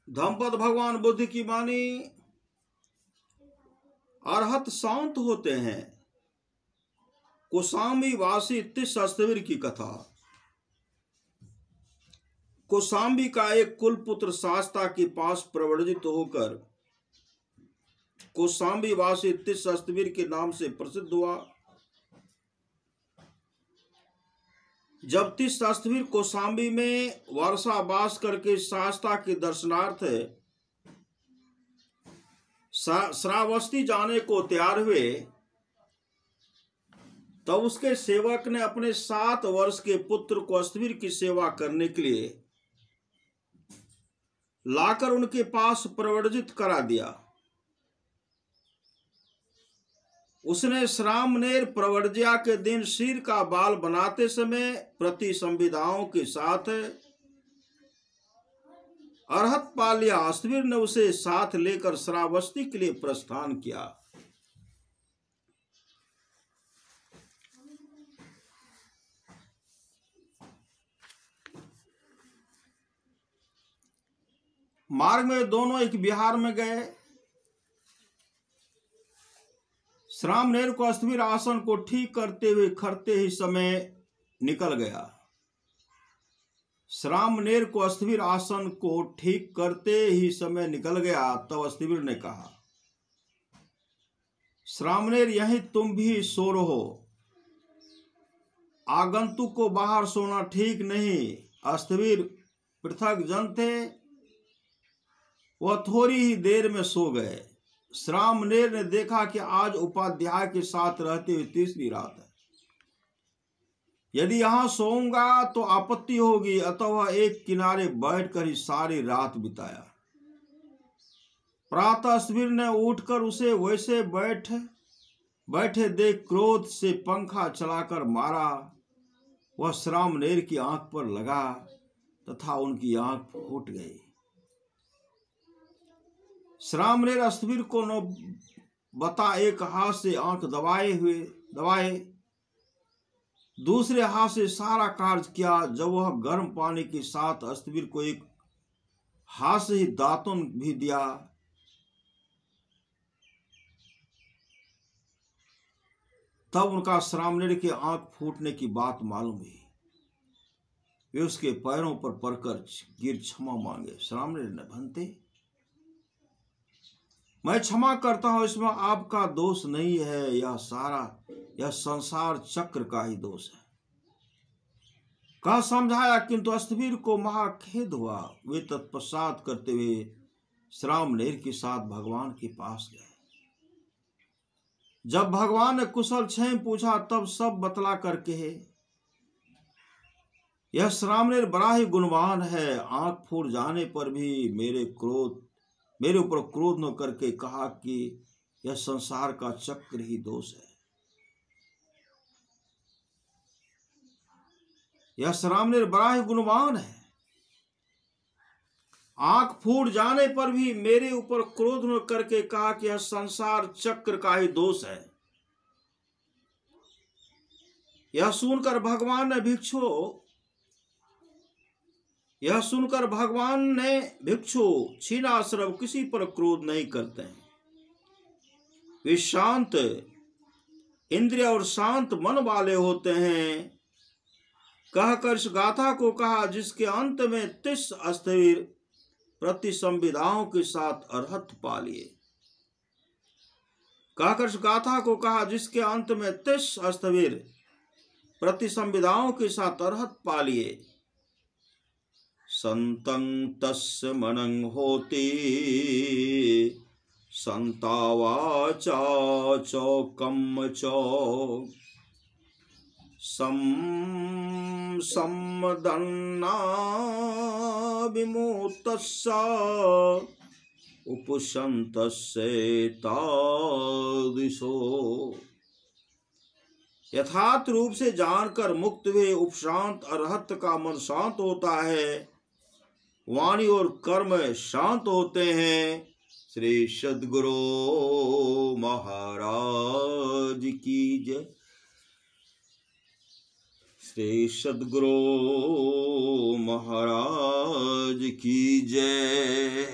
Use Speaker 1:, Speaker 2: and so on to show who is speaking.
Speaker 1: धम्मपद भगवान बुद्ध की वाणी, अरहत शांत होते हैं। कौशाम्बी वासी तिष्ठस्थविर की कथा। कौशाम्बी का एक कुलपुत्र शास्ता के पास प्रव्रजित होकर कौशाम्बी वासी तिष्ठस्थविर के नाम से प्रसिद्ध हुआ। जब तिष्ठस्थविर कौशाम्बी में वर्षावास करके शास्ता के दर्शनार्थ श्रावस्ती जाने को तैयार हुए, तब उसके सेवक ने अपने 7 वर्ष के पुत्र को स्थविर की सेवा करने के लिए लाकर उनके पास प्रव्रजित करा दिया। उसने श्रामनेर प्रवर्ज्या के दिन सिर का बाल बनाते समय प्रति संविधाओं के साथ अरहत पा लिया। स्थविर ने उसे साथ लेकर श्रावस्ती के लिए प्रस्थान किया। मार्ग में दोनों एक विहार में गए। श्रामनेर को स्थविर आसन को ठीक करते हुए खड़ते ही समय निकल गया। श्रामनेर को स्थविर आसन को ठीक करते ही समय निकल गया। तब स्थविर ने कहा, श्रामनेर यहीं तुम भी सो रहो, आगंतुक को बाहर सोना ठीक नहीं। स्थविर पृथक जन थे, वह थोड़ी ही देर में सो गए। श्रामनेर ने देखा कि आज उपाध्याय के साथ रहते हुए तीसरी रात है। यदि यहां सोऊंगा तो आपत्ति होगी, अतः वह एक किनारे बैठकर ही सारी रात बिताया। प्रातः स्थविर ने उठकर उसे वैसे बैठे देख क्रोध से पंखा चलाकर मारा। वह श्रामनेर की आंख पर लगा तथा उनकी आंख फूट गई। श्रामनेर स्थविर को न बता एक हाथ से आंख दबाए, दूसरे हाथ से सारा कार्य किया। जब वह गर्म पानी के साथ स्थविर को एक हाथ से ही दातुन भी दिया, तब उनका श्रामनेर के आंख फूटने की बात मालूम हुई। वे उसके पैरों पर पड़कर गिर क्षमा मांगे। श्रामनेर ने, भंते मैं क्षमा करता हूं, इसमें आपका दोष नहीं है, यह संसार चक्र का ही दोष है। कहा समझाया, किंतु स्थविर को महाखेद हुआ। वे तत्पश्चात करते हुए श्रामनेर के साथ भगवान के पास गए। जब भगवान ने कुशल क्षेम पूछा, तब सब बतला करके यह श्रामनेर बड़ा ही गुणवान है। आंख फूट जाने पर भी मेरे ऊपर क्रोध न करके कहा कि यह संसार का चक्र ही दोष है। यह श्रामनेर बड़ा ही गुणवान है। आंख फूट जाने पर भी मेरे ऊपर क्रोध न करके कहा कि यह संसार चक्र का ही दोष है। यह सुनकर भगवान ने भिक्षु क्षीणाश्रव किसी पर क्रोध नहीं करते हैं। वे शांत इंद्रिय और शांत मन वाले होते हैं। कहकर इस गाथा को कहा, जिसके अंत में 30 स्थविर प्रति संविधाओं के साथ अरहत पा लिए। कहकर इस गाथा को कहा, जिसके अंत में 30 स्थविर प्रति संविधाओं के साथ अरहत पा लिए। संतं तस्य मनं होति संतावाचा चौकम चौ सम्मदन्ना विमुक्तस्य उपशन्तस्य तादृशो। यथार्थ रूप से जानकर मुक्त हुए उपशांत अरहत का मन शांत होता है, वाणी और कर्म शांत होते हैं। श्री सद्गुरु महाराज की जय। श्री सद्गुरु महाराज की जय।